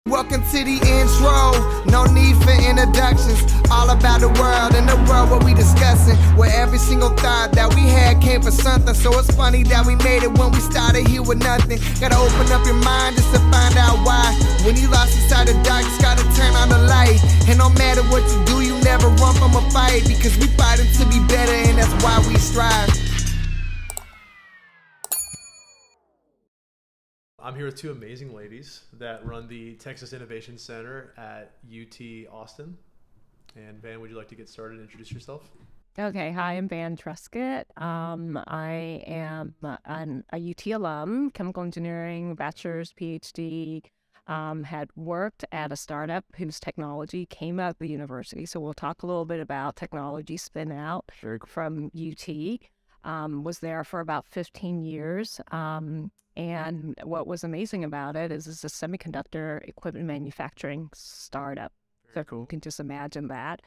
Welcome to the intro, no need for introductions. All about the world and the world what we discussing. Where every single thought that we had came from something. So it's funny that we made it when we started here with nothing. Gotta open up your mind just to find out why. When you lost inside the dark, just gotta turn on the light. And no matter what you do, you never run from a fight. Because we fighting to be better and that's why we strive. I'm here with two amazing ladies that run the TxIC Innovation Center at UT Austin. And Van, would you like to get started and introduce yourself? Okay, hi, I'm Van Truskett. I am a UT alum, chemical engineering, bachelor's, PhD. Had worked at a startup whose technology came out of the university. So we'll talk a little bit about technology spin out from UT. Was there for about 15 years. And what was amazing about it is it's a semiconductor equipment manufacturing startup. So cool. You can just imagine that.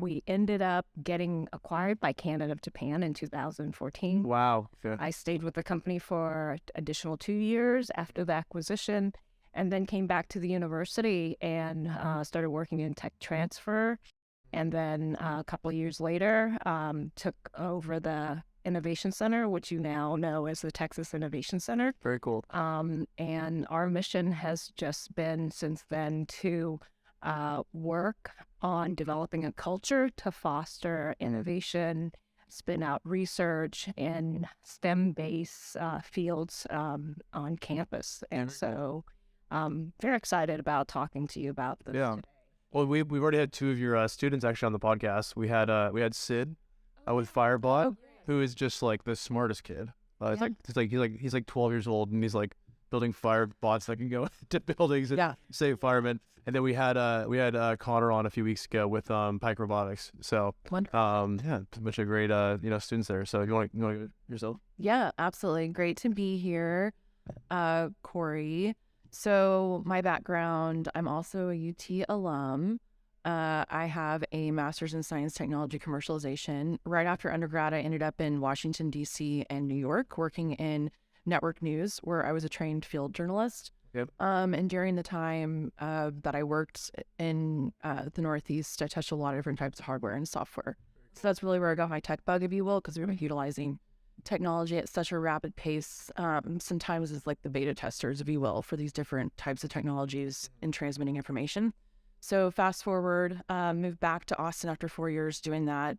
We ended up getting acquired by Canada of Japan in 2014. Wow. Yeah. I stayed with the company for additional 2 years after the acquisition, and then came back to the university and started working in tech transfer. And then a couple of years later, took over the Innovation Center, which you now know as the TxIC Innovation Center. Very cool. And our mission has just been since then to work on developing a culture to foster innovation, spin out research in STEM-based fields on campus. And so very excited about talking to you about this today. Well, we've already had two of your students actually on the podcast. We had Sid with Firebot, who is just like the smartest kid. He's like 12 years old, and he's like building fire bots that can go to buildings and save firemen. And then we had Connor on a few weeks ago with Pike Robotics. So a bunch of great students there. So you want to yourself? Yeah, absolutely. Great to be here, Cory. So my background, I'm also a UT alum. I have a master's in science, technology, commercialization. Right after undergrad, I ended up in Washington, D.C. and New York, working in network news, where I was a trained field journalist. Yep. And during the time that I worked in the Northeast, I touched a lot of different types of hardware and software. So that's really where I got my tech bug, if you will, because we were utilizing technology at such a rapid pace. Sometimes it's like the beta testers, if you will, for these different types of technologies in transmitting information. So fast forward, moved back to Austin after 4 years doing that,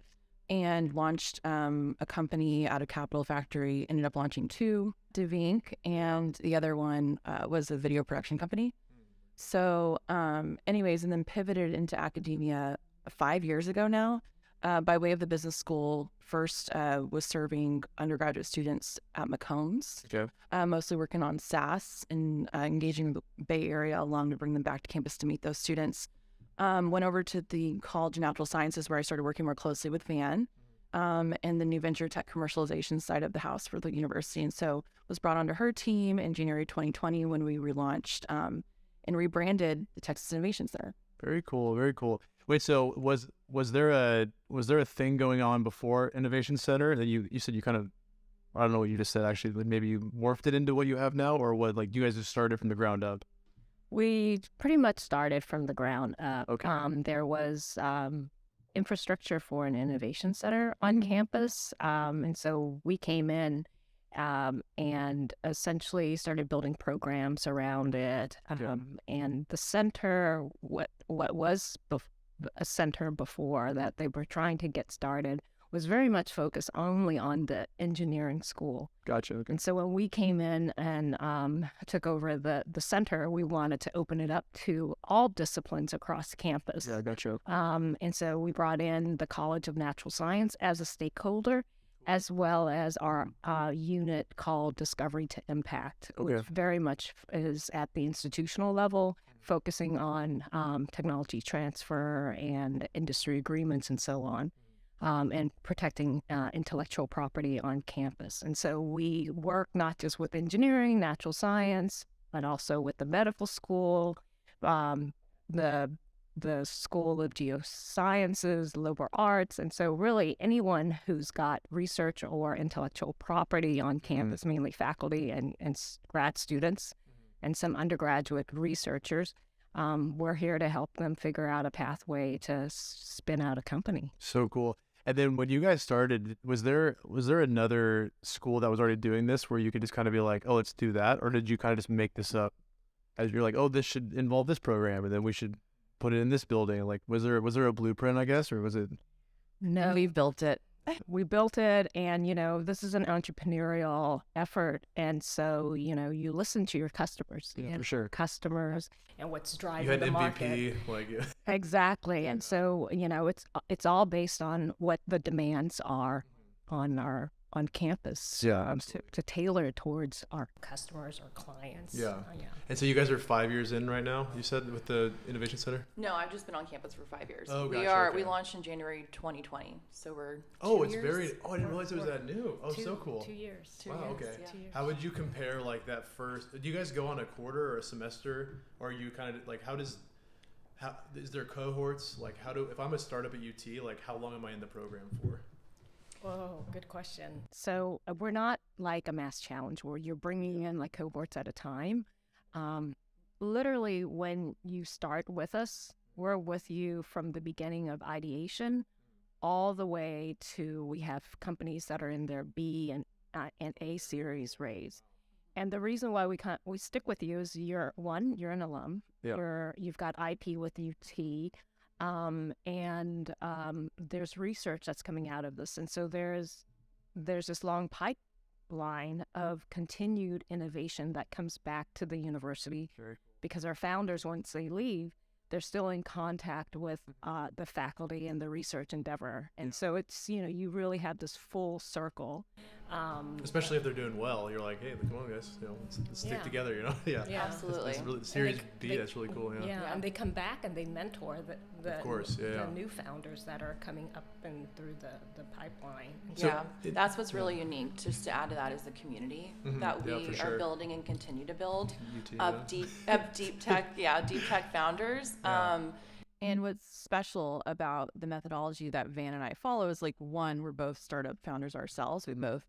and launched a company out of Capital Factory. Ended up launching two, DeVink, and the other one was a video production company. So anyways, and then pivoted into academia 5 years ago now, by way of the business school. First was serving undergraduate students at McCombs, mostly working on SaaS and engaging the Bay Area alum to bring them back to campus to meet those students. Went over to the College of Natural Sciences, where I started working more closely with Van and the new venture tech commercialization side of the house for the university. And so was brought onto her team in January 2020 when we relaunched and rebranded the TxIC Innovation Center. Very cool. Very cool. Wait, so was there a thing going on before Innovation Center that you said you kind of, I don't know what you just said actually, but maybe you morphed it into what you have now, or what, like you guys just started from the ground up? We pretty much started from the ground up. Okay. There was infrastructure for an innovation center on campus, and so we came in and essentially started building programs around it. And the center, what was a center before that they were trying to get started, was very much focused only on the engineering school. Gotcha. Okay. And so when we came in and took over the center, we wanted to open it up to all disciplines across campus. Yeah, gotcha. And so we brought in the College of Natural Science as a stakeholder, as well as our unit called Discovery to Impact, which very much is at the institutional level, focusing on technology transfer and industry agreements and so on. And protecting intellectual property on campus. And so we work not just with engineering, natural science, but also with the medical school, the School of Geosciences, liberal arts. And so really anyone who's got research or intellectual property on campus, mainly faculty and grad students, and some undergraduate researchers, we're here to help them figure out a pathway to spin out a company. So cool. And then when you guys started, was there another school that was already doing this where you could just kind of be like, oh, let's do that? Or did you kind of just make this up as you're like, oh, this should involve this program and then we should put it in this building? Like, was there a blueprint, I guess, or was it? No, We've built it. we built it, and this is an entrepreneurial effort, and so you listen to your customers, Yeah, and for sure. customers, and what's driving You had the MVP, market. like Exactly, and so it's all based on what the demands are on campus. Yeah, to tailor towards our customers or clients. Yeah. Yeah. And so you guys are 5 years in right now, you said, with the Innovation Center? No, I've just been on campus for 5 years. Oh, We gotcha, are. okay. We launched in January 2020, so we're. Oh, 2 it's years. very. Oh, I didn't realize it was that new. Oh, so cool. 2 years. Wow, okay. yeah. 2 years. How would you compare like that first? Do you guys go on a quarter or a semester, or are you kind of like how is there cohorts? Like if I'm a startup at UT, like how long am I in the program for? Whoa, good question. So we're not like a mass challenge where you're bringing in like cohorts at a time. Literally, when you start with us, we're with you from the beginning of ideation all the way to we have companies that are in their B and A series raise. And the reason why we stick with you is you're an alum. Yeah. You've got IP with UT. And there's research that's coming out of this, and so there's this long pipeline of continued innovation that comes back to the university. Sure. Because our founders, once they leave, they're still in contact with the faculty and the research endeavor, and so it's you really have this full circle. Especially if they're doing well, you're like, hey, come on, guys, let's stick Yeah. together, Yeah. Yeah. Absolutely. That's really, Series B, they- that's really cool. Yeah. Yeah, and they come back and they mentor the Of course, yeah. the new founders that are coming up and through the pipeline. So Yeah, it- that's what's really unique. Just to add to that is the community Mhm, that yeah, we for are sure. building and continue to build UT, of deep tech, deep tech founders. Yeah. And what's special about the methodology that Van and I follow is like, one, we're both startup founders ourselves. We've both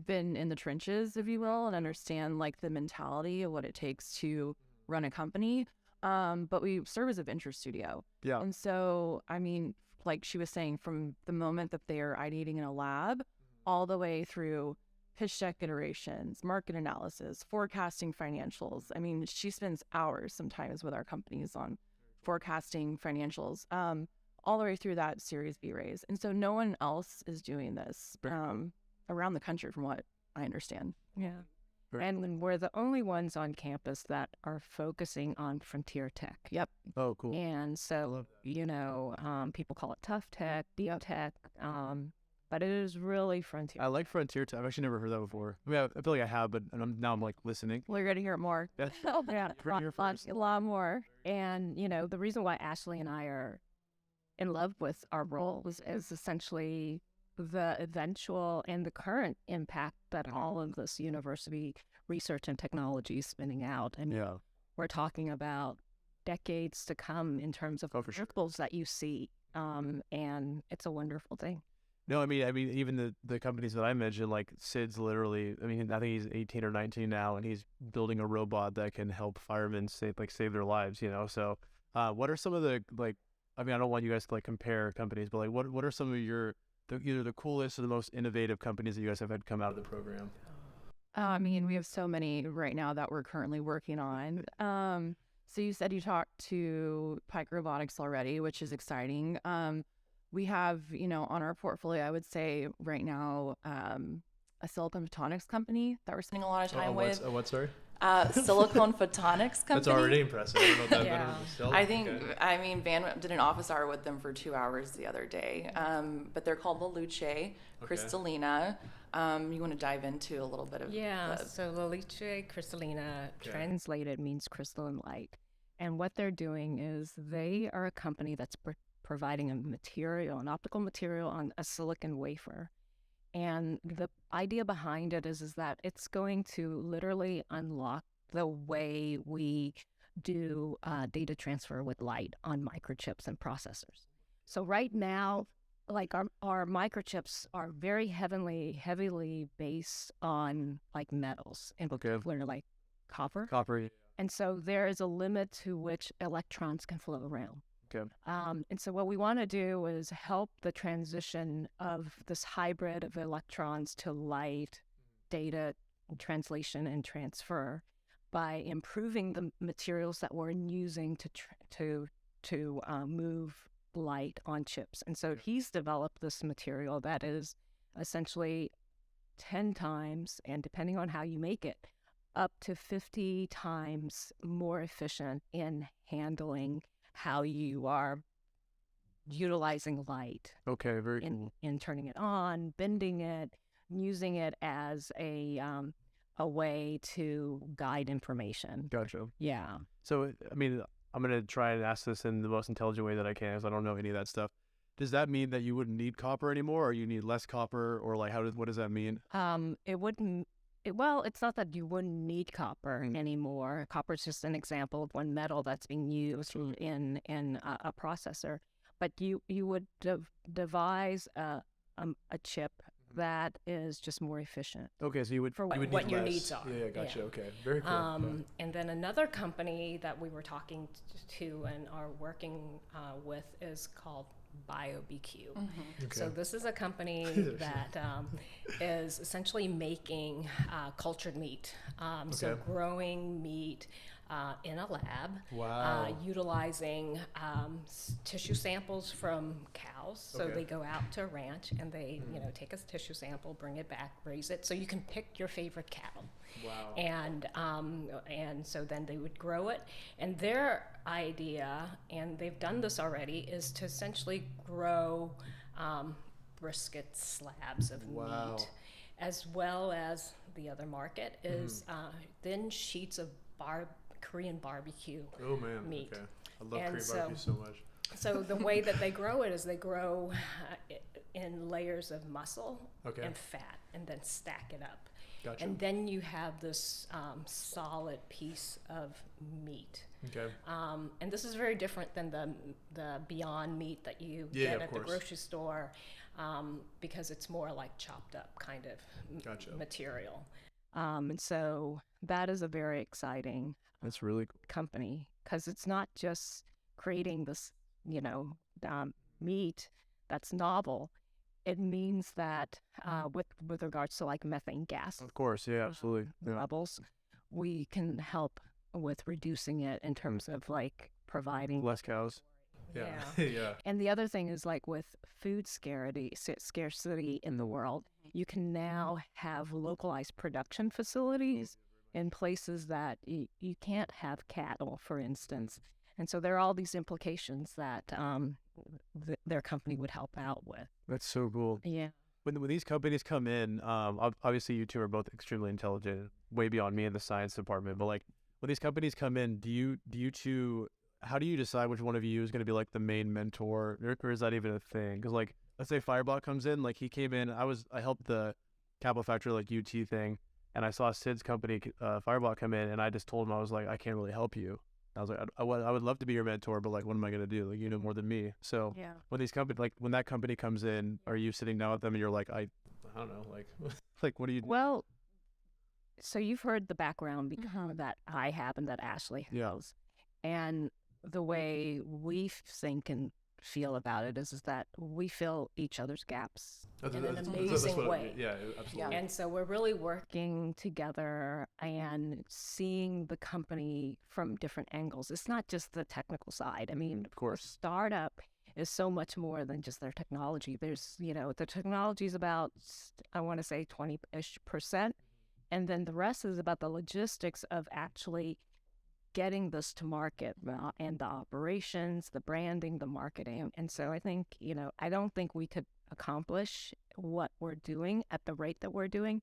been in the trenches, if you will, and understand like the mentality of what it takes to run a company. But we serve as a venture studio. Yeah. And so, I mean, like she was saying, from the moment that they're ideating in a lab all the way through pitch deck iterations, market analysis, forecasting financials. I mean, she spends hours sometimes with our companies on forecasting financials, all the way through that Series B raise. And so no one else is doing this around the country, from what I understand. Yeah. Very And we're the only ones on campus that are focusing on frontier tech. Yep. Oh, cool. And so, people call it tough tech, deep tech, but it is really frontier. I like frontier tech. I've actually never heard that before. I mean, I feel like I have, but now I'm like listening. Well, you're going to hear it more. That's Yeah, Bring your first. a lot more. And, the reason why Ashley and I are in love with our roles is essentially the eventual and the current impact that all of this university research and technology is spinning out. And Yeah. we're talking about decades to come in terms of Oh, for sure. ripples that you see. And it's a wonderful thing. No, I mean, even the companies that I mentioned, like Sid's literally, I mean, I think he's 18 or 19 now, and he's building a robot that can help firemen save their lives, So, what are some of the, like, I mean, I don't want you guys to like compare companies, but like, what are some of either the coolest or the most innovative companies that you guys have had come out of the program? I mean, we have so many right now that we're currently working on. So you said you talked to Pike Robotics already, which is exciting. We have, on our portfolio, I would say right now, a silicon photonics company that we're spending a lot of time with. What, sorry? Silicon photonics company. That's already impressive. I don't know what that Yeah. still. I think, Okay. Van did an office hour with them for 2 hours the other day. But they're called La Luce Crystallina. You want to dive into a little bit of So La Luce Crystallina Okay. translated means crystalline light. And what they're doing is they are a company that's providing an optical material on a silicon wafer. And the idea behind it is that it's going to literally unlock the way we do data transfer with light on microchips and processors. So right now, like our microchips are very heavily based on like metals, in Okay. particular like copper. Copper. And so there is a limit to which electrons can flow around. Okay. And so what we want to do is help the transition of this hybrid of electrons to light, data, translation, and transfer by improving the materials that we're using to move light on chips. And so he's developed this material that is essentially 10 times, and depending on how you make it, up to 50 times more efficient in handling how you are utilizing light. Okay, very cool. In turning it on, bending it, using it as a way to guide information. Gotcha. Yeah. So, I mean, I'm going to try and ask this in the most intelligent way that I can, because I don't know any of that stuff. Does that mean that you wouldn't need copper anymore, or you need less copper, or like what does that mean? It wouldn't. Well, it's not that you wouldn't need copper anymore. Copper is just an example of one metal that's being used in a processor. But you would devise a chip that is just more efficient. Okay, so you would for You would what need your less. needs are. Yeah, gotcha. Okay, very cool. And then another company that we were talking to and are working with is called BioBQ. So this is a company that is essentially making cultured meat. So growing meat in a lab, Wow. utilizing tissue samples from cows. So they go out to a ranch and they, take a tissue sample, bring it back, raise it. So you can pick your favorite cattle. Wow. And so then they would grow it. And their idea, and they've done this already, is to essentially grow brisket slabs of meat, as well as the other market is thin sheets of Korean barbecue meat. Okay. I love And Korean so- barbecue so much. So the way that they grow it is they grow in layers of muscle and fat, and then stack it up. Gotcha. And then you have this solid piece of meat. Okay. And this is very different than the Beyond Meat that you Yeah, get of at the course. grocery store, because it's more like chopped up kind of Gotcha. material. And so that is a very exciting That's really cool. company, because it's not just creating this, meat that's novel. It means that with regards to like methane gas Of course, yeah, absolutely. Yeah. levels, we can help with reducing it in terms of like providing. Less cows. Yeah. Yeah. And the other thing is like with food scarcity in the world, you can now have localized production facilities in places that you can't have cattle, for instance. And so there are all these implications that their company would help out with. That's so cool. Yeah. When these companies come in, obviously you two are both extremely intelligent, way beyond me in the science department. But like when these companies come in, do you two, how do you decide which one of you is going to be like the main mentor, or is that even a thing? Because like let's say Firebot comes in, like he came in, I helped the Capital Factory like UT thing, and I saw Sid's company Firebot come in, and I just told him, I was like, I can't really help you. I was like, I would love to be your mentor, but like, what am I going to do? Like, you know more than me. So Yeah. when these companies, like when that company comes in, are you sitting down with them and you're like, I don't know. Like, like, what do you? Well, so you've heard the background that I have and that Ashley has. And the way we think and feel about it is that we fill each other's gaps in an amazing way. Yeah, absolutely. And so we're really working together and seeing the company from different angles. It's not just the technical side. I mean, Of course. startup is so much more than just their technology. There's, the technology is about, I want to say 20-ish%. And then the rest is about the logistics of actually getting this to market and the operations, the branding, the marketing. And so I think, I don't think we could accomplish what we're doing at the rate that we're doing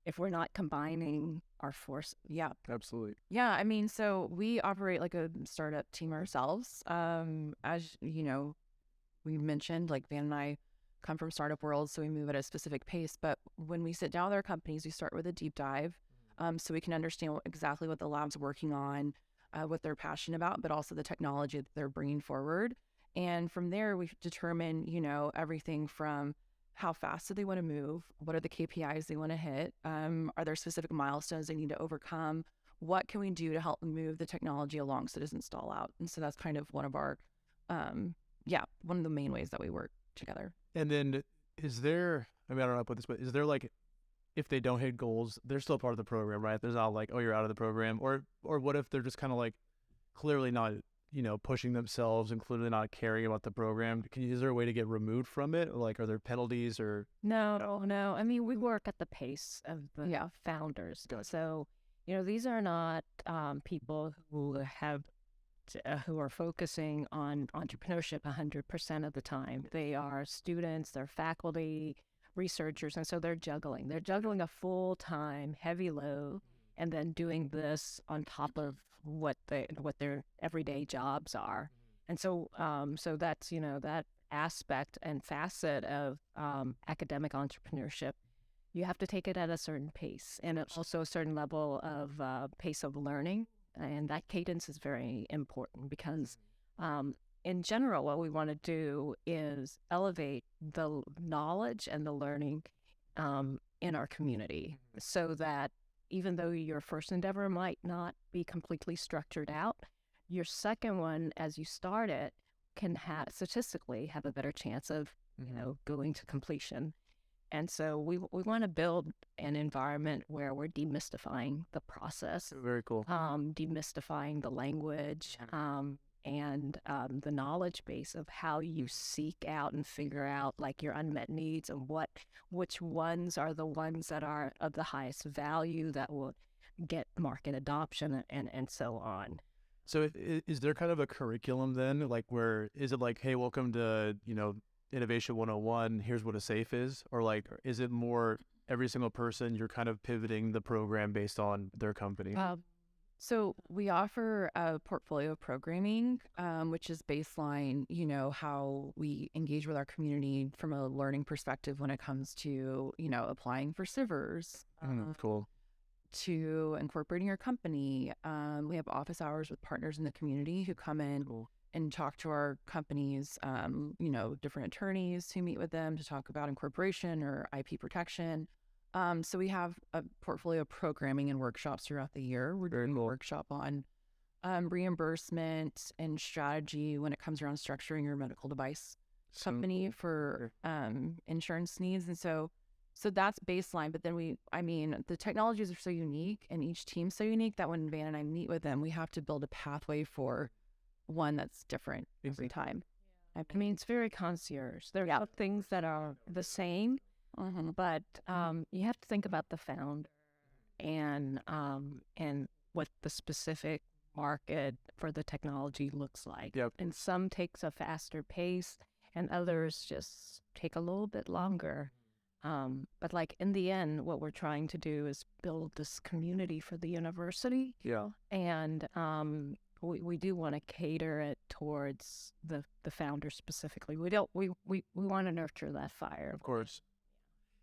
if we're not combining our forces. Yeah. Absolutely. Yeah, I mean, so we operate like a startup team ourselves. As you know, we mentioned, like Van and I come from startup world, so we move at a specific pace. But when we sit down with our companies, we start with a deep dive, so we can understand exactly what the lab's working on, what they're passionate about, but also the technology that they're bringing forward. And from there, we determine, everything from how fast do they want to move, what are the KPIs they want to hit, are there specific milestones they need to overcome, what can we do to help move the technology along so it doesn't stall out? And so that's kind of one of our, one of the main ways that we work together. And then is there, I mean, I don't know how to put this, but is there like, if they don't hit goals, they're still part of the program, right? There's not like, oh, you're out of the program. Or what if they're just kind of like clearly not, pushing themselves and clearly not caring about the program? Is there a way to get removed from it? Or like, are there penalties or? No. I mean, we work at the pace of the founders. Gotcha. So, these are not people who are focusing on entrepreneurship 100% of the time. They are students, they're faculty, researchers, and so they're juggling. They're juggling a full-time heavy load and then doing this on top of what their everyday jobs are. And so that's, that aspect and facet of academic entrepreneurship. You have to take it at a certain pace and also a certain level of pace of learning. And that cadence is very important because in general, what we want to do is elevate the knowledge and the learning in our community so that even though your first endeavor might not be completely structured out, your second one, as you start it, can statistically have a better chance of, going to completion. And so we want to build an environment where we're demystifying the process. Very cool. Demystifying the language and the knowledge base of how you seek out and figure out like your unmet needs and which ones are the ones that are of the highest value that will get market adoption and so on. So is there kind of a curriculum then, like where is it like, hey, welcome to, Innovation 101, here's what a safe is? Or like, is it more every single person, you're kind of pivoting the program based on their company? So we offer a portfolio programming, which is baseline, how we engage with our community from a learning perspective when it comes to, applying for SIVers. Cool. To incorporating your company. We have office hours with partners in the community who come in and talk to our companies, different attorneys who meet with them to talk about incorporation or IP protection. So we have a portfolio of programming and workshops throughout the year. We're doing a workshop on reimbursement and strategy when it comes around structuring your medical device company for insurance needs. And so that's baseline. But then the technologies are so unique and each team's so unique that when Van and I meet with them, we have to build a pathway for one that's different every time. I mean, it's very concierge. There are things that are the same, but you have to think about the founder and what the specific market for the technology looks like. Yep. And some takes a faster pace and others just take a little bit longer. But like in the end, what we're trying to do is build this community for the university. Yeah. And we do want to cater it towards the founder specifically. We want to nurture that fire. Of course.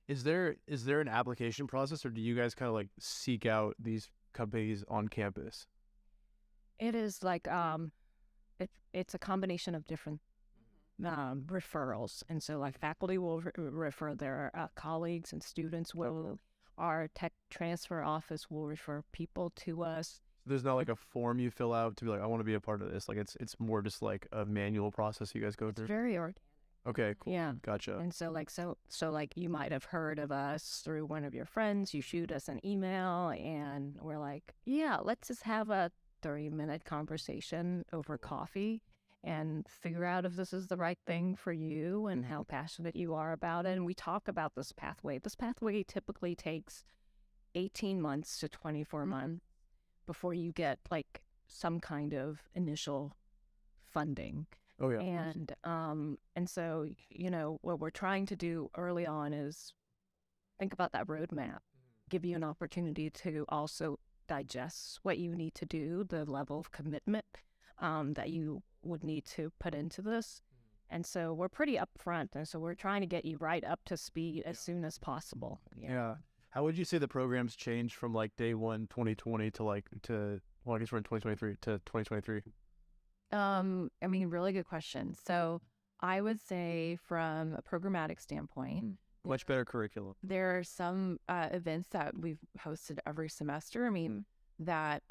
Is there an application process, or do you guys kind of like seek out these companies on campus? It is like it's a combination of different referrals, and so like faculty will refer their colleagues, and students will. Our tech transfer office will refer people to us. There's not like a form you fill out to be like, I want to be a part of this. Like it's more just like a manual process you guys go through. It's very organic. Okay, cool. Yeah. Gotcha. And so like you might have heard of us through one of your friends. You shoot us an email and we're like, yeah, let's just have a 30-minute conversation over coffee and figure out if this is the right thing for you and how passionate you are about it. And we talk about this pathway. This pathway typically takes 18 months to 24 months before you get like some kind of initial funding. Oh yeah. And so, what we're trying to do early on is think about that roadmap, give you an opportunity to also digest what you need to do, the level of commitment that you would need to put into this. And so we're pretty upfront. And so we're trying to get you right up to speed as soon as possible. Yeah. How would you say the program's changed from like day one, 2020 to I guess we're in 2023 to 2023? Really good question. So I would say from a programmatic standpoint, much better curriculum. there are some events that we've hosted every semester. that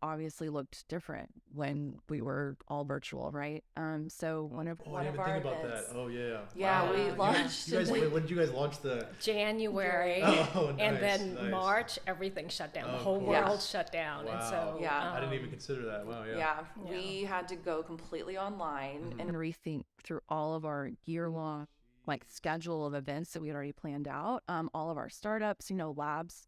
obviously looked different when we were all virtual, right? So one of I didn't even our think about events, that. Oh yeah. Yeah, Wow. we You launched guys, when did you guys launch the? January, Oh, and nice, then nice. March, everything shut down. Oh, The of whole course. world shut down, and Wow. so Yeah. I didn't even consider that. Wow. Yeah. Yeah, Yeah. we had to go completely online Mhm. and rethink through all of our year-long like schedule of events that we had already planned out. All of our startups, labs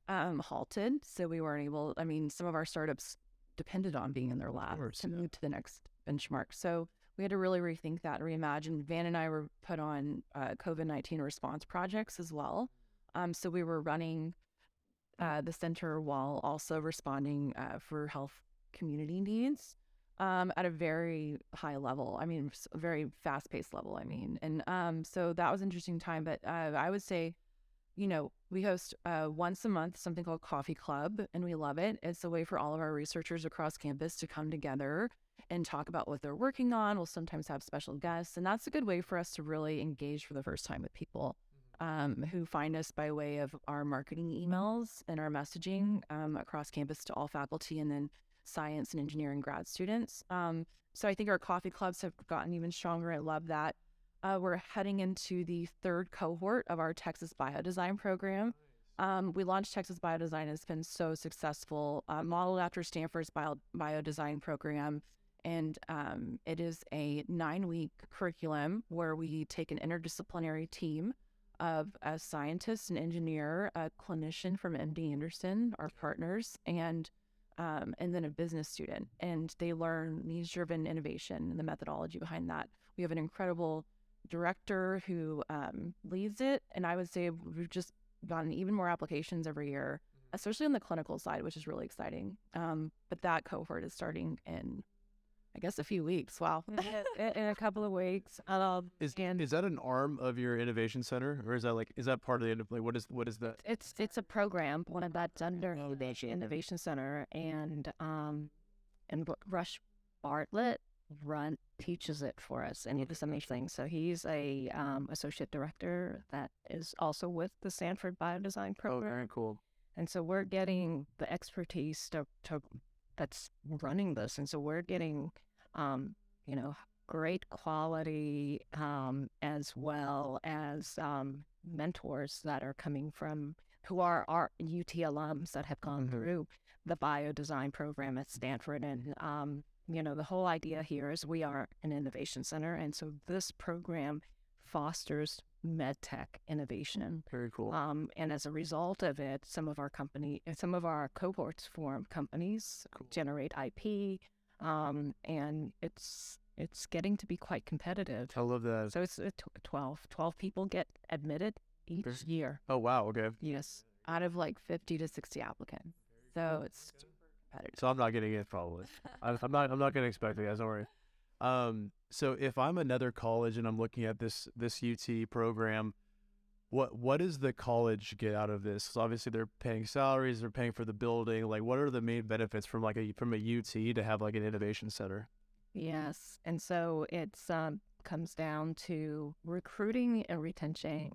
halted, so we weren't able. I mean, some of our startups depended on being in their lab course, to move to the next benchmark. So we had to really rethink that and reimagine. Van and I were put on COVID-19 response projects as well. So we were running the center while also responding for health community needs at a very high level. I mean, a very fast-paced level. I mean, and so that was an interesting time. But I would say, we host once a month something called Coffee Club, and we love it. It's a way for all of our researchers across campus to come together and talk about what they're working on. We'll sometimes have special guests, and that's a good way for us to really engage for the first time with people who find us by way of our marketing emails and our messaging across campus to all faculty and then science and engineering grad students. So I think our coffee clubs have gotten even stronger. I love that. We're heading into the third cohort of our TxIC Biodesign program. We launched TxIC Biodesign, and it's been so successful, modeled after Stanford's biodesign program. And it is a 9-week curriculum where we take an interdisciplinary team of a scientist, an engineer, a clinician from MD Anderson, our partners, and then a business student. And they learn needs-driven innovation and the methodology behind that. We have an incredible director who leads it, and I would say we've just gotten even more applications every year, especially on the clinical side, which is really exciting. But that cohort is starting in, I guess, a few weeks. Wow. in a couple of weeks. Is that an arm of your innovation center, or is that part of the what is that? It's a program, one of that's under Innovation Center, and Rush Bartlett teaches it for us, and he does amazing. So he's a associate director that is also with the Stanford Biodesign Oh, program, very cool. and so we're getting the expertise to that's running this, and so we're getting great quality as well as mentors that are coming from who are our UT alums that have gone through the biodesign program at Stanford. And the whole idea here is we are an innovation center, and so this program fosters medtech innovation. Very cool. And as a result of it, some of our cohorts form companies, generate IP, and it's getting to be quite competitive. I love that. So it's 12 people get admitted each year. Oh wow. Okay. Yes. Out of like 50 to 60 applicants. So it's super competitive. So I'm not getting it probably. I'm not going to expect it, guys. Don't worry. So if I'm another college and I'm looking at this UT program, what does the college get out of this? So obviously they're paying salaries, they're paying for the building. Like, what are the main benefits from a UT to have like an innovation center? Yes. And so it's comes down to recruiting and retention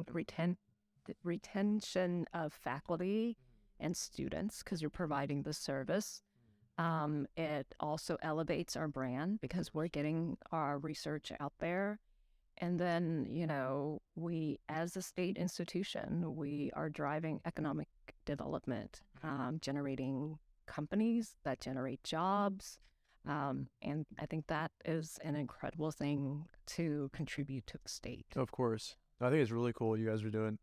of faculty and students, because you're providing the service. It also elevates our brand because we're getting our research out there. And then, we, as a state institution, we are driving economic development, generating companies that generate jobs. And I think that is an incredible thing to contribute to the state. Of course. I think it's really cool what you guys are doing.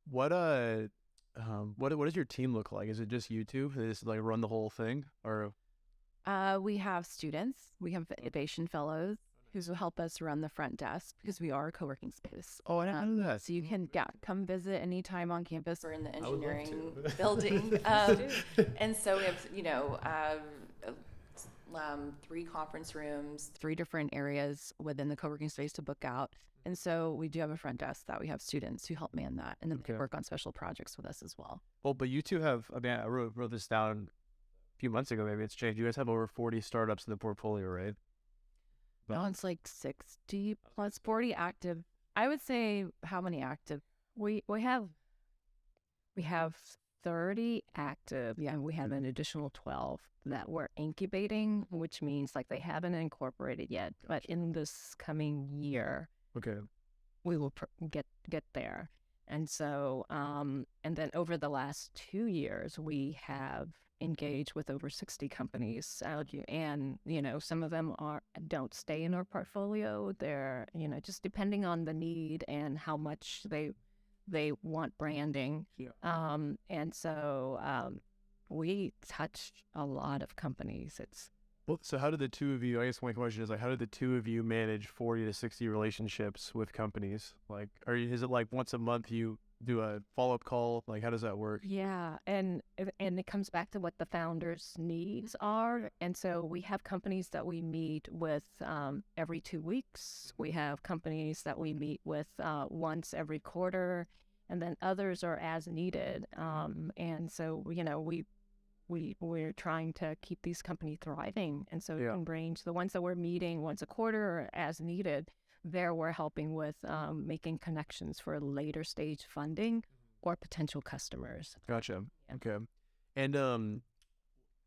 What does your team look like? Is it just you two? Is like run the whole thing, or? We have students. We have innovation fellows who will help us run the front desk because we are a co-working space. Oh, I didn't know that. So you can come visit anytime on campus or in the I would love engineering to. building. And so we have, 3 conference rooms, 3 different areas within the co-working space to book out. And so we do have a front desk that we have students who help man that, and then they work on special projects with us as well. Well, but you two have, I wrote this down a few months ago, maybe it's changed. You guys have over 40 startups in the portfolio, right? Now it's like 60 plus 40 active. I would say, how many active? We have 30 active, and we have an additional 12 that we're incubating, which means like they haven't incorporated yet, but in this coming year, Okay. we will get there. And so, and then over the last 2 years, we have engaged with over 60 companies, and some of them don't stay in our portfolio. They're just depending on the need and how much they want branding. Yeah. And so we touch a lot of companies. Well, so how did the two of you, I guess my question is like, how did the two of you manage 40 to 60 relationships with companies? Like, is it like once a month you do a follow-up call? Like, how does that work? Yeah, and it comes back to what the founders' needs are. And so we have companies that we meet with every 2 weeks. We have companies that we meet with once every quarter, and then others are as needed. And so we're trying to keep these companies thriving, and so it can range. The ones that we're meeting once a quarter or as needed, there we're helping with making connections for later stage funding or potential customers. Gotcha. Okay. And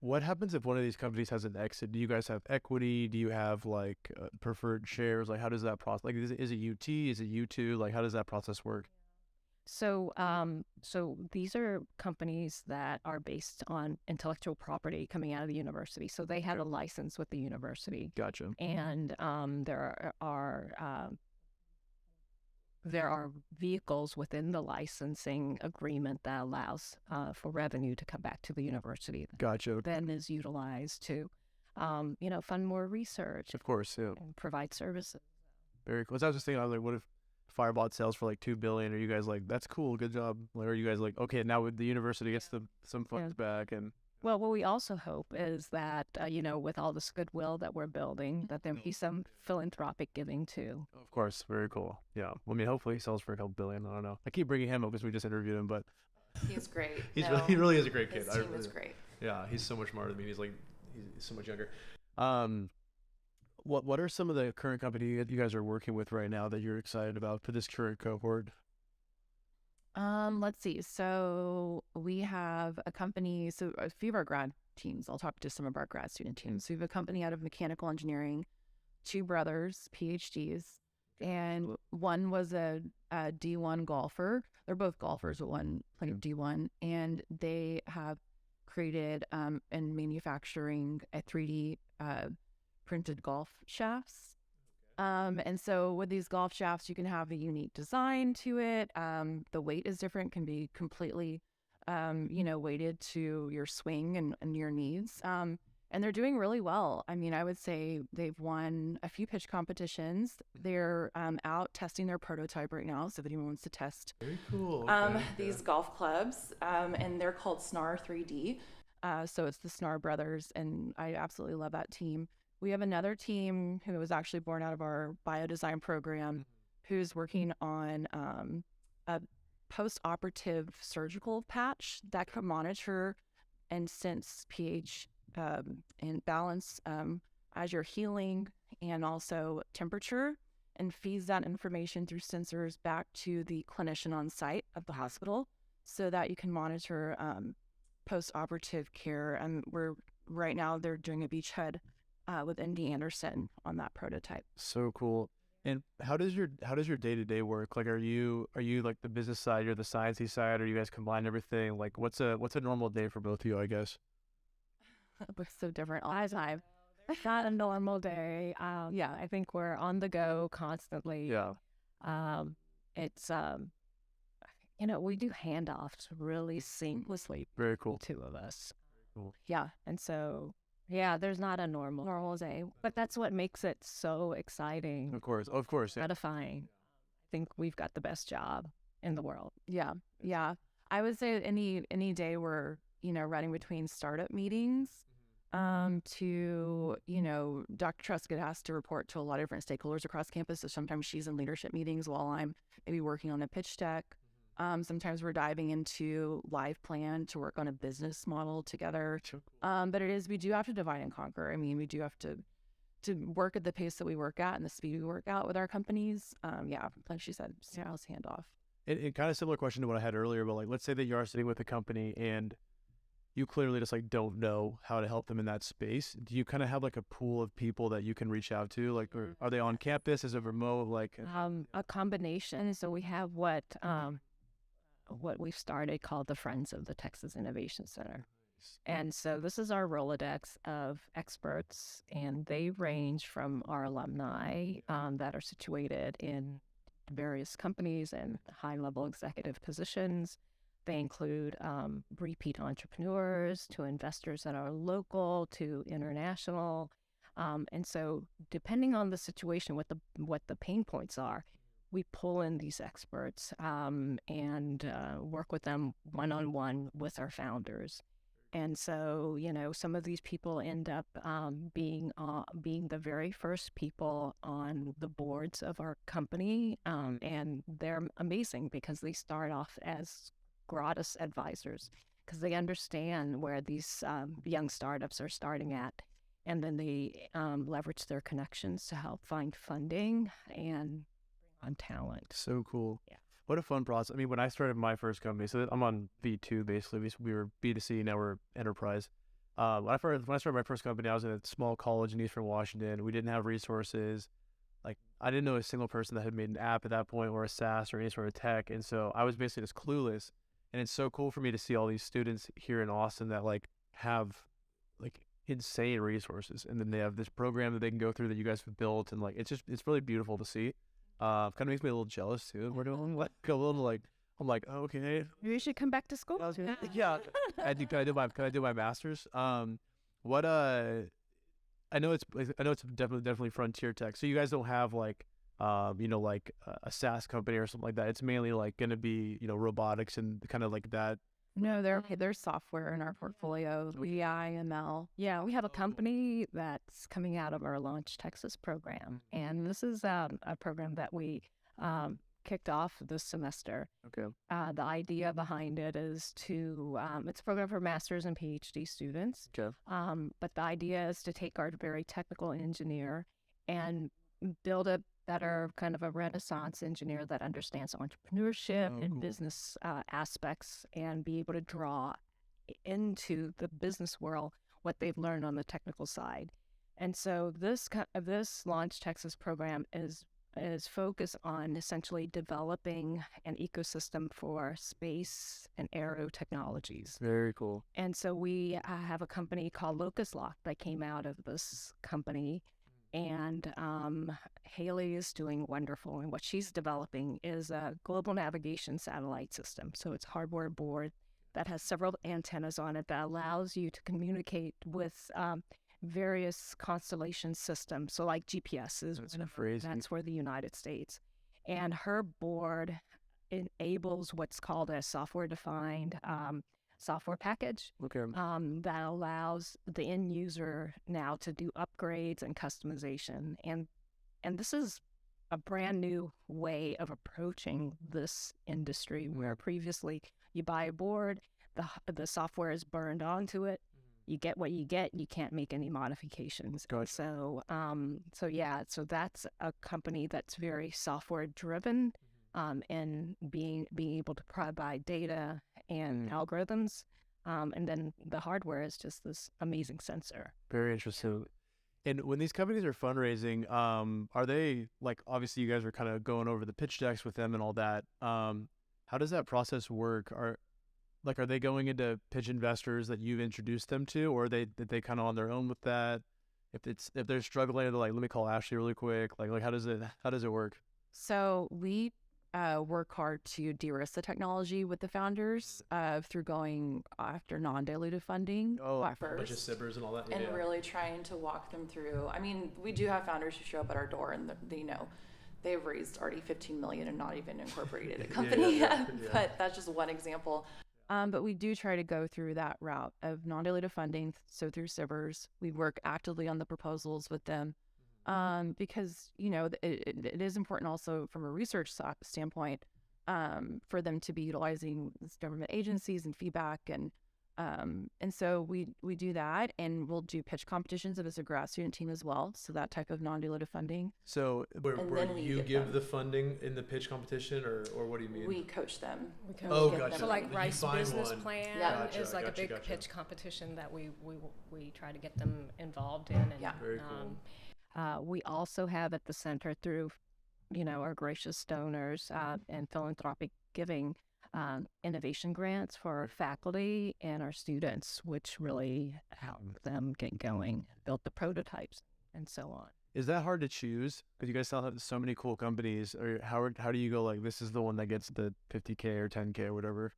what happens if one of these companies has an exit? Do you guys have equity? Do you have like preferred shares? Like, how does that process? Like, is it UT? Is it U2? Like, how does that process work? So, so these are companies that are based on intellectual property coming out of the university. So they had a license with the university. Gotcha. And there are vehicles within the licensing agreement that allows for revenue to come back to the university. Gotcha. Then is utilized to, fund more research. Of course, yeah. And provide services. Very cool. So I was just thinking, I was like, what if Firebot sells for like $2 billion? Are you guys like, that's cool, good job? Like, are you guys like, okay, now the university gets some funds back? And well, what we also hope is that with all this goodwill that we're building, that there be some philanthropic giving too. of course, very cool. Yeah. Well, I mean, hopefully he sells for a couple billion. I don't know. I keep bringing him up because we just interviewed him, but He's great. He really is a great kid. His team is great. Yeah, he's so much smarter than me. He's so much younger. What are some of the current companies you guys are working with right now that you're excited about for this current cohort? Let's see. So we have a company, so a few of our grad teams, I'll talk to some of our grad student teams. So we have a company out of mechanical engineering, 2 brothers, PhDs, and one was a D1 golfer. They're both golfers, but one played D1, and they have created and manufacturing a 3D printed golf shafts. And so with these golf shafts, you can have a unique design to it. The weight is different, can be completely, weighted to your swing and your needs. And they're doing really well. I mean, I would say they've won a few pitch competitions. They're out testing their prototype right now. So if anyone wants to test Very cool. these golf clubs, and they're called SNAR 3D. So it's the SNAR brothers, and I absolutely love that team. We have another team who was actually born out of our biodesign program, who's working on a post-operative surgical patch that can monitor and sense pH and balance as you're healing, and also temperature, and feeds that information through sensors back to the clinician on site at the hospital so that you can monitor post-operative care. And right now they're doing a beachhead with MD Anderson on that prototype. So cool. And how does your day-to-day work? Like, are you like the business side, you're the sciencey side, or you guys combine everything? Like, what's a normal day for both of you, I guess? We're so different all As the time. It's not a normal day. I think we're on the go constantly. Yeah. It's we do handoffs really seamlessly. Very cool. Two of us. Cool. Yeah, and so there's not a normal day, but that's what makes it so exciting, Of course. Yeah. gratifying. I think we've got the best job in the world. Yeah. I would say any day we're running between startup meetings to Dr. Truskett has to report to a lot of different stakeholders across campus. So sometimes she's in leadership meetings while I'm maybe working on a pitch deck. Sometimes we're diving into live plan to work on a business model together. But we do have to divide and conquer. I mean, we do have to work at the pace that we work at and the speed we work out with our companies. Like she said, sales handoff. it kind of similar question to what I had earlier, but like, let's say that you are sitting with a company and you clearly just like don't know how to help them in that space. Do you kind of have like a pool of people that you can reach out to? Like, or are they on campus? Is it remote? Like, A combination. So we have what we've started called the Friends of the Texas Innovation Center. And so this is our Rolodex of experts, and they range from our alumni that are situated in various companies and high-level executive positions. They include repeat entrepreneurs to investors that are local to international. And so depending on the situation, what the pain points are, we pull in these experts and work with them one-on-one with our founders. And so, some of these people end up being the very first people on the boards of our company, and they're amazing because they start off as gratis advisors because they understand where these young startups are starting at, and then they leverage their connections to help find funding and bring on talent. so cool. Yeah. What a fun process. I mean, when I started my first company, so I'm on V2 basically. We were B2C, now we're enterprise. When I started my first company, I was in a small college in Eastern Washington. We didn't have resources. Like, I didn't know a single person that had made an app at that point or a SaaS or any sort of tech. And so I was basically just clueless. And it's so cool for me to see all these students here in Austin that like have like insane resources. And then they have this program that they can go through that you guys have built. And like, it's really beautiful to see. Kind of makes me a little jealous too. We're doing like a little like, I'm like, oh, okay. You should come back to school. Yeah. Can I do my master's? What I know it's definitely frontier tech. So you guys don't have like like a SaaS company or something like that. It's mainly like going to be, robotics and kind of like that. No, there's software in our portfolio, BI, ML. Yeah, we have a company that's coming out of our Launch Texas program, and this is a program that we kicked off this semester. Okay. The idea behind it is to it's a program for master's and PhD students. Okay. But the idea is to take our very technical engineer and build a better kind of a Renaissance engineer that understands entrepreneurship and cool. business aspects and be able to draw into the business world what they've learned on the technical side. And so this Launch Texas program is focused on essentially developing an ecosystem for space and aero technologies. Very cool. And so we have a company called Locust Lock that came out of this company. And Haley is doing wonderful. And what she's developing is a global navigation satellite system. So it's a hardware board that has several antennas on it that allows you to communicate with various constellation systems. So like GPS is one of them. That's for the United States. And her board enables what's called a software-defined software package that allows the end user now to do upgrades and customization. And this is a brand new way of approaching this industry where previously you buy a board, the software is burned onto it, you get what you get, you can't make any modifications. Gotcha. So that's a company that's very software driven. And being able to provide data and algorithms, and then the hardware is just this amazing sensor. Very interesting. And when these companies are fundraising, are they like, obviously you guys are kind of going over the pitch decks with them and all that. How does that process work? Are they going into pitch investors that you've introduced them to, or are they kind of on their own with that? If they're struggling, they're like, let me call Ashley really quick. Like how does it work? So we work hard to de-risk the technology with the founders through going after non-dilutive funding A first. bunch of sibbers and all that. And really trying to walk them through. I mean, we do have founders who show up at our door and they've raised already $15 million and not even incorporated a company yet. But that's just one example. But we do try to go through that route of non-dilutive funding. So through sibbers, we work actively on the proposals with them. Because, it is important also from a research standpoint for them to be utilizing government agencies and feedback and And so we do that, and we'll do pitch competitions if it's a grad student team as well. So that type of non-dilutive funding. So Where then we you give give them. the funding in the pitch competition, or what do you mean? We coach them. Oh, give gotcha. them So like You Rice find Business one. Plan Yeah. is like a big Gotcha. pitch competition that we try to get them involved in. And, Yeah. Very cool. we also have at the center through, our gracious donors and philanthropic giving, innovation grants for faculty and our students, which really help them get going, build the prototypes, and so on. is that hard to choose? Because you guys still have so many cool companies. Or how do you go like, this is the one that gets the 50K or 10K or whatever?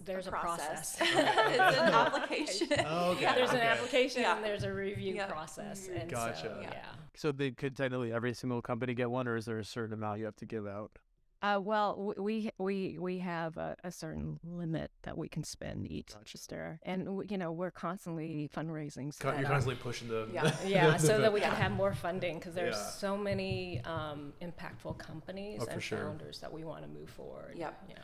There's a process. It's an application. Oh, okay. Yeah, there's an okay. application Yeah. and there's a review Yeah. process. And Gotcha. so, Yeah. yeah. So they could technically every single company get one, or is there a certain amount you have to give out? Well, we have a certain limit that we can spend each register, and we're constantly fundraising. So You're that constantly pushing the yeah, the- so that we Yeah. can have more funding because there's Yeah. so many impactful companies Oh, for and sure. founders that we want to move forward. Yep. Yeah.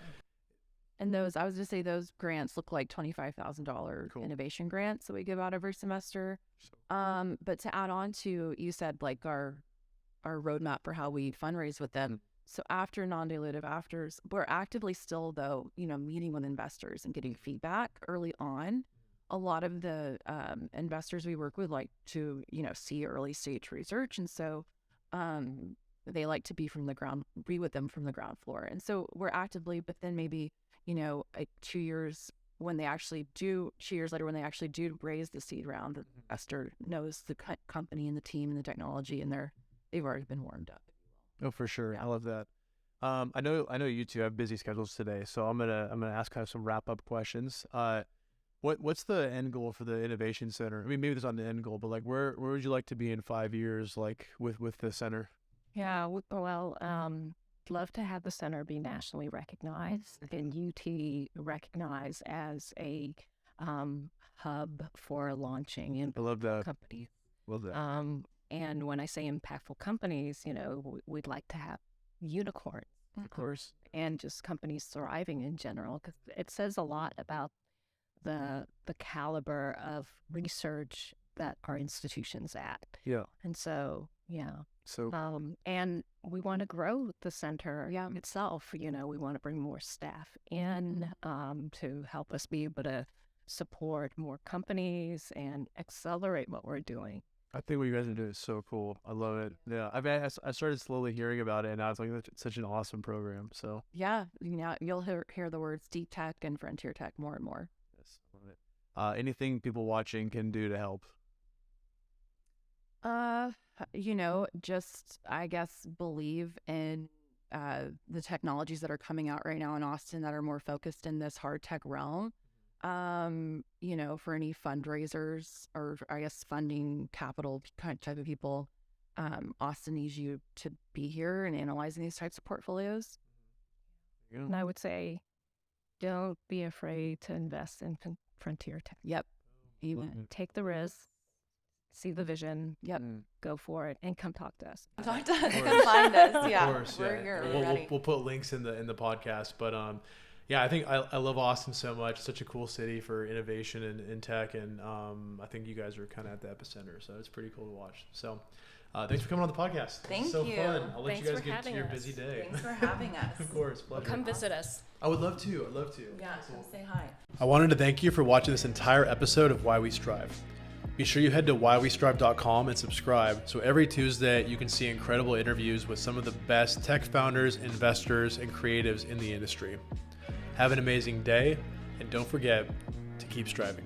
And I was just say those grants look like $25,000 Cool. innovation grants that we give out every semester. But to add on to, you said like our roadmap for how we fundraise with them. So after non-dilutive afters, we're actively still though, meeting with investors and getting feedback early on. A lot of the investors we work with like to, see early stage research. And so they like to be with them from the ground floor. And so we're actively, but then maybe, like 2 years when they actually do, 2 years later when they actually do raise the seed round, the investor knows the company and the team and the technology, and they've already been warmed up. Oh, for sure. Yeah. I love that. I know you two have busy schedules today, so I'm gonna ask kind of some wrap up questions. What's the end goal for the innovation center? I mean, maybe there's not an end goal, but like where would you like to be in 5 years, like with the center? Yeah, love to have the center be nationally recognized and UT recognized as a hub for launching I love that. companies. Love that. And when I say impactful companies, we'd like to have unicorns, Of course. and just companies thriving in general, because it says a lot about the caliber of research that our institutions at. Yeah. And so, yeah. So And we want to grow the center Yeah. itself. We want to bring more staff in to help us be able to support more companies and accelerate what we're doing. I think what you guys are doing is so cool. I love it. Yeah. I started slowly hearing about it, and I was like, it's such an awesome program. So Yeah, you'll hear the words deep tech and frontier tech more and more. yes, I love it. Anything people watching can do to help? Just I guess believe in the technologies that are coming out right now in Austin that are more focused in this hard tech realm. For any fundraisers or I guess funding capital type of people, Austin needs you to be here and analyzing these types of portfolios. Yeah. And I would say, don't be afraid to invest in frontier tech. Yep. Love it. Take the risk, see the vision, Yep. go for it, and come talk to us. Talk to us. course. Come find us. Yeah. Of course, We're yeah. here. We'll, We're we'll, ready. we'll put links in the podcast, but yeah, I think I love Austin so much. Such a cool city for innovation and tech, and I think you guys are kind of at the epicenter, so it's pretty cool to watch. So thanks for coming on the podcast. Thank It's so you. fun. I'll let Thanks you guys for get to having your us. busy day. Thanks for having us. Of course, pleasure. Come visit us. I would love to. I'd love to. Yeah, come say hi. I wanted to thank you for watching this entire episode of Why We Strive. Be sure you head to whywestrive.com and subscribe so every Tuesday you can see incredible interviews with some of the best tech founders, investors, and creatives in the industry. Have an amazing day, and don't forget to keep striving.